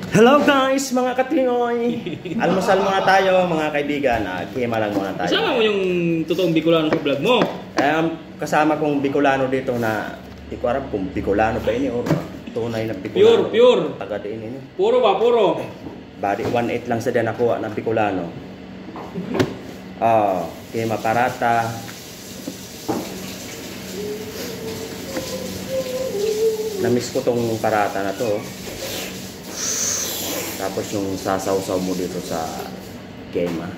Hello guys, mga katingoy! Almusal muna tayo mga kaibigan. Kima lang muna tayo. Kasama mo yung totoong Bicolano sa vlog mo? Kasama kong Bicolano dito na di ko alam kung Bicolano ba ini or tunay na Bicolano. Pure. Taga din ini. Puro ba? Puro? Body 1.8 lang sa din nakuha ng Bicolano. Kima parata. Namiss ko tong parata na to. Tapos yung sasaw-saw mo dito sa kema.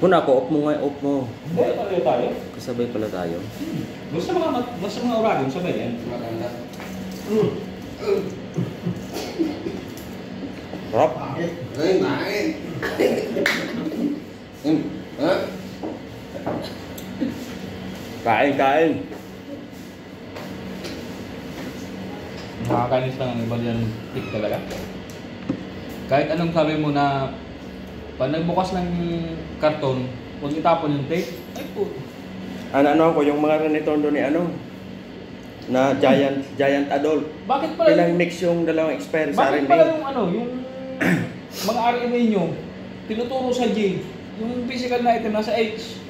Kuna ako, off mo nga, off mo. Hindi, tayo. Kasabay pala tayo. Basta mga oragin, sabay yan. Maganda. Rob? Ay, main. Kain. Nakakainis lang ang iba yan pick talaga. Kahit anong sabi mo na pag nagbukas ng karton, huwag itapon yung tape. Ay po. Ano ko, yung mga Renetondo ni na giant adult. Bakit pala Pinang-mix yung dalawang expiry sa bakit R&D. pala yung mga RMA nyo, tinuturo sa J, yung physical na item nasa H.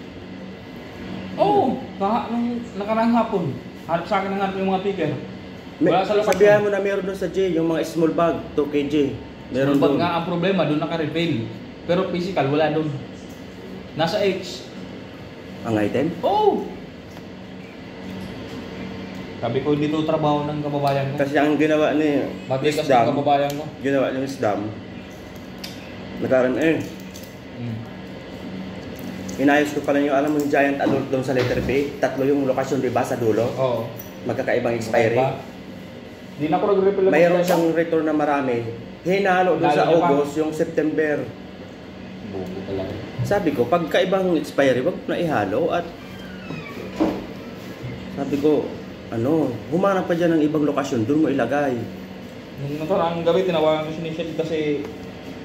Oo, nung nakarang hapon, hanap sa akin ng hanap yung mga picker. Wala sa labas. Sabihan mo na meron doon sa J, yung mga small bag, 2 kg. Meron Small bag doon. nga ang problema, doon naka-refill. Pero physical, wala doon. Nasa H. Ang item? Oo! Sabi ko, dito trabaho ng kababayan ko. Kasi ang ginawa ni Miss Matigas ng Dam, kababayan ko. ginawa ni Miss Dam, nag-RMA. Inayos ko pala yung, alam mo yung giant adult doon sa letter B, 3 yung lokasyon, di ba, sa dulo? Oo. Magkakaibang expiry. Di na ako nag-refill. Mayroon siyang return na marami. Hinalo doon sa Lalo na pa. August, yung September. Bubo talaga. Sabi ko, pagkaibang expiry, wag na ihalo at sabi ko, humanap pa dyan ng ibang lokasyon, doon mo ilagay. Nung nakaraang gabi, tinawagan ko si Michelle kasi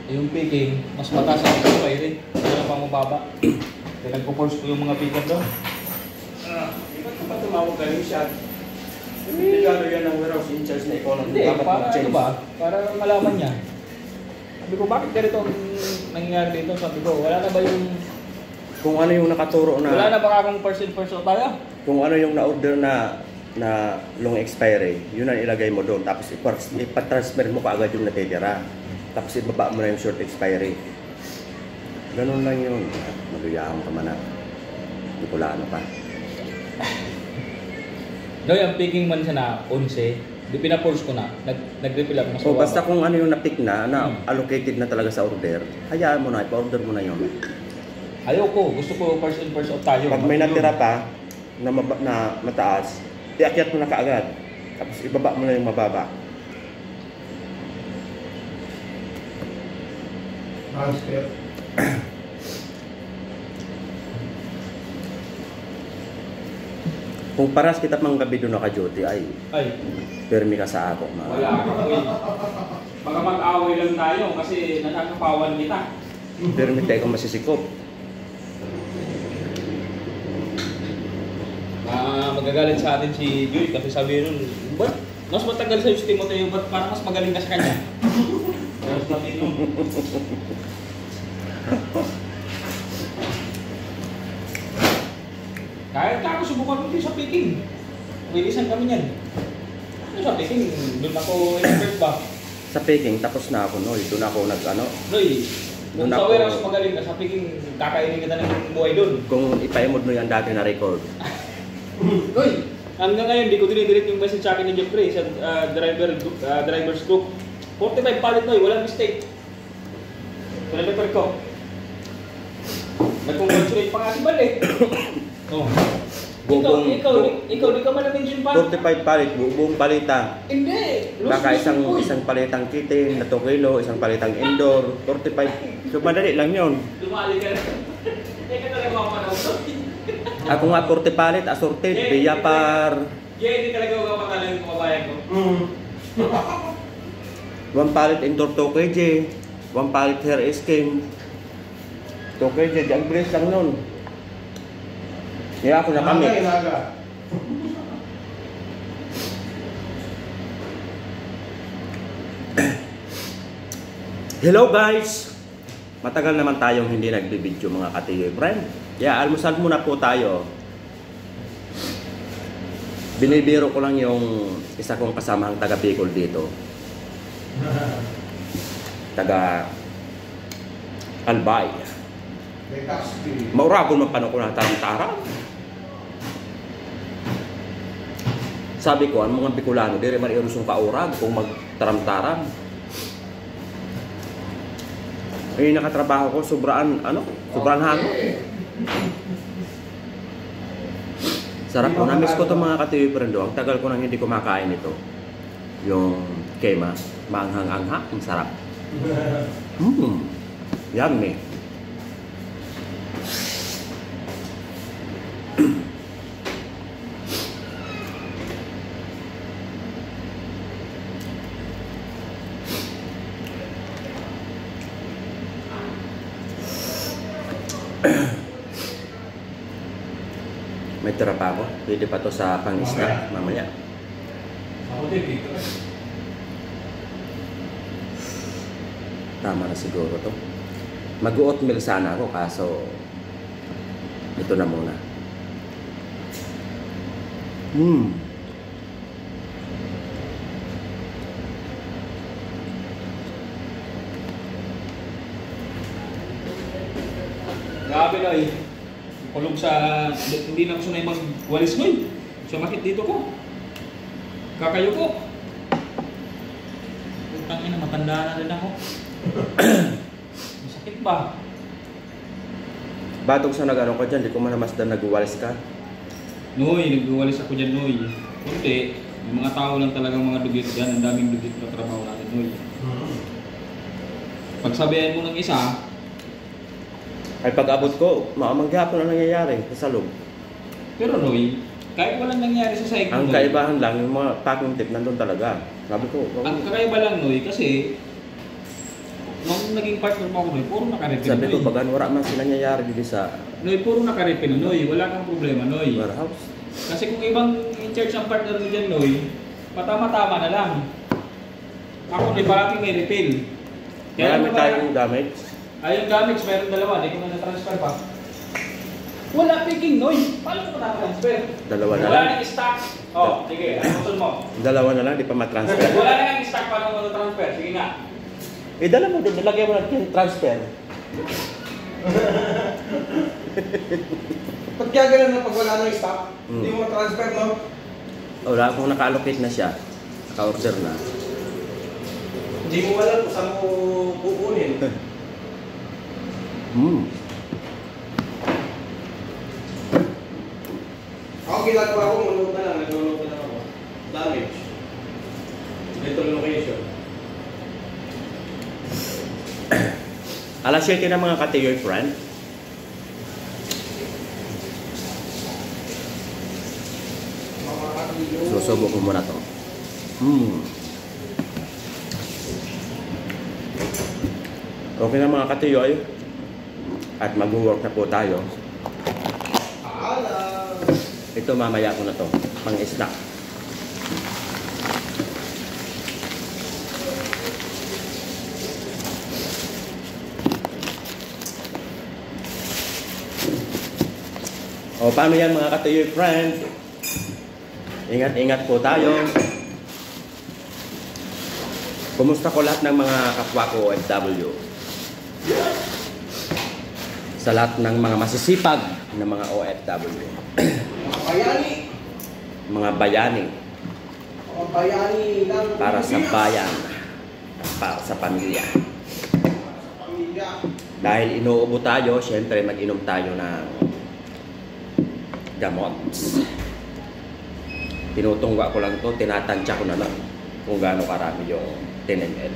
yung picking, mas mataas ang expiry. Wala pang mababa. Kaya nagpo-force ko yung mga picker doon. Iba't ko ba tumawag kayo siya? Hindi gano'n yan ang warehouse in charge na economy. Hindi, Dapat para mag-change. ano ba? Para malaman niya. Sabi ko, bakit ganito ang nangyayari dito? Sabi ko, wala na ba yung... Kung ano yung nakaturo na... Wala na ba akong first in first out tayo? Kung ano yung na-order na long expiry, yun ang ilagay mo doon. Tapos ipatransfer mo kaagad yung natitira. Tapos ibaba mo na yung short expiry. Ganun lang yun. Maluyahan ka man na. Hindi ko lang pa. No, yung picking man siya na 11, di pina-force ko na. Nag-refill ako. Mas So mababa. basta kung ano yung na-pick na allocated na talaga sa order, hayaan mo na, ipa-order mo na yun. Ayoko, gusto ko first in first out tayo. Pag may natira pa na mataas, iakyat mo na kaagad. Tapos ibaba mo na yung mababa. Kung paras kita mang gabi doon naka-duty, ay, permi ka sa ako. Wala ako eh. Baka mag-away lang tayo kasi nakakapawan kita. Permi tayo kung masisikop. Magagalit sa atin si Joy kasi sabi nun, ba't mas matagal sa si Timoteo, ba't parang mas magaling ka sa kanya? Pero sabi nun, kahit ako subukan mo din sa picking. Bilisan kami niyan. Sa picking, doon ako in-expert ba? Sa picking, tapos na ako, no? Doon ako Noy, kung Doon sa ako- warehouse magaling ka, sa picking, kakainin kita ng buhay doon. Kung ipa-emod mo yan dati na record. Uy! Hanggang ngayon, di ko dinidirit yung message sa akin ni Jeffrey sa driver's group. 45 palit Noy, walang mistake. Pinarefer ko. Nag-congratulate pa nga si Bal eh. Oh. Ikaw, di ka man na-mention pa? 45 palit, buong palita. Hindi! Baka isang palitang kitin na 2 kilo, isang palitang indoor, 45. So madali lang yun. Lumali ka na. Hindi ka talaga makapanahon to. Ako nga 40 palit, assorted, Biyapar. Hindi talaga makapanahon yung kababayan ko. 1 palit indoor 2 kg, 1 palit hair skin. 2 kg, ang bilis lang nun. Kaya ako na kami. Hello guys! Matagal naman tayong hindi nagbibideo mga katiyoy friend. Yeah, almusal muna po tayo. Binibiro ko lang yung isa kong kasamahang taga Bicol dito. Taga Albay. Mauragon man paano ko na tarang-tarang. Sabi ko, ang mga Bicolano, di rin man irusong kaurag kung magtaram-taram. Ay, nakatrabaho ko, sobraan hango. Sarap ko, namiss ko itong mga katiyoy friendo. Ang tagal ko nang hindi kumakain ito. Yung kema, maanghang-angha, ang sarap. Yummy. May tira pa ako. Pwede pa to sa pang-snack mamaya. Ako din dito. Tama na siguro to. Mag-oatmeal sana ako kaso ito na muna. Grabe na eh. Kulog sa... Hindi na ako sunay magwalis mo eh. Sumakit dito ko. Kakayo ko. Putang ina, matanda na rin ako. Masakit ba? Batog sa nag-ano ko dyan, di ko man namasdan nag-walis ka. Noy, nag-walis ako dyan, Noy. Kunti, may mga tao lang talagang mga dugit dyan. Ang daming dugit na trabaho natin, Noy. Pagsabihan mo ng isa, Ay pag-abot ko, maamaghapon ang nangyayari sa salog. pero Noy, kahit walang nangyari sa cycle, Ang Noy, kaibahan lang, yung mga packing tip nandun talaga. Sabi ko, ang kakaiba lang, Noy, kasi nung naging partner mo ako, Noy, puro naka-refill, sabi ko, Noy. bagan wala man sila nangyayari dito sa Noy, puro naka-refill, Noy. Wala kang problema, Noy. warehouse. Kasi kung ibang in-charge ang partner mo dyan, Noy, patama-tama na lang. Ako, Noy, parating may refill. Marami tayong damage. Yung damage, meron dalawa. Hindi ko na na-transfer pa. Wala picking, Noy. Paano ko na-transfer? Dalawa na Wala lang. nang stock. Oh, sige. Ano gusto mo? Dalawa na lang, di pa matransfer. Wala nang stock. Paano ko na-transfer? Sige nga. Dala mo din, nilagay mo natin transfer. Pag kaya ganun na pag wala nang stock, hindi mo transfer, no? Wala, kung naka-allocate na siya, naka-order na. Hindi mo alam kung saan mo kukunin. Ako ginagawa ko, nag-load na lang ako. Damage. Ito location. Alas 7 na mga katiyoy friend. Susubo ko muna to. Okay na mga katiyoy. At mag-work na po tayo. Ito mamaya ko na to. Pang-snack. O paano yan mga katiyoy friend? Ingat-ingat po tayo. Kumusta ko lahat ng mga kapwa ko OFW? Sa lahat ng mga masisipag na mga OFW. Mga bayani. Mga bayani. Mga bayani lang. Para sa bayan. Para sa pamilya. Pamilya. Dahil inuubo tayo, syempre mag-inom tayo ng gamot. Tinutungga ko lang to, tinatansya ko na lang kung gaano karami yung 10 ml.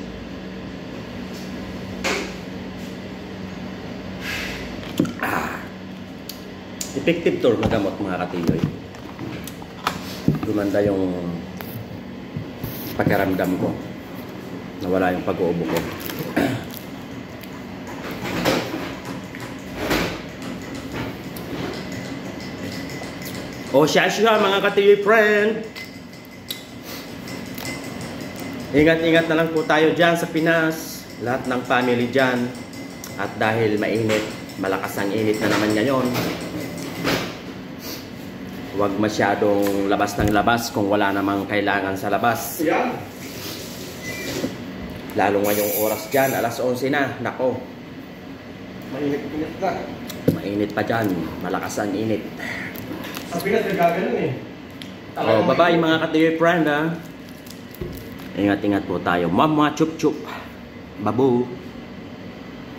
Effective tour na gamot mga katiyoy. Gumanda yung pakiramdam ko. Nawala yung pag-uubo ko. O siya mga katiyoy friend. Ingat-ingat na lang po tayo dyan sa Pinas. lahat ng family dyan. At dahil mainit, malakas ang init na naman ngayon, huwag masyadong labas ng labas kung wala namang kailangan sa labas. Yan. Lalo ngayong oras dyan, alas 11 na. Nako, Mainit-init na. mainit pa dyan. Malakas ang init. Sa Pinas, nagkaganon eh. Oh, bye-bye mga ka-dear friend ha. Ingat-ingat po tayo. Mama chup chup. Babu.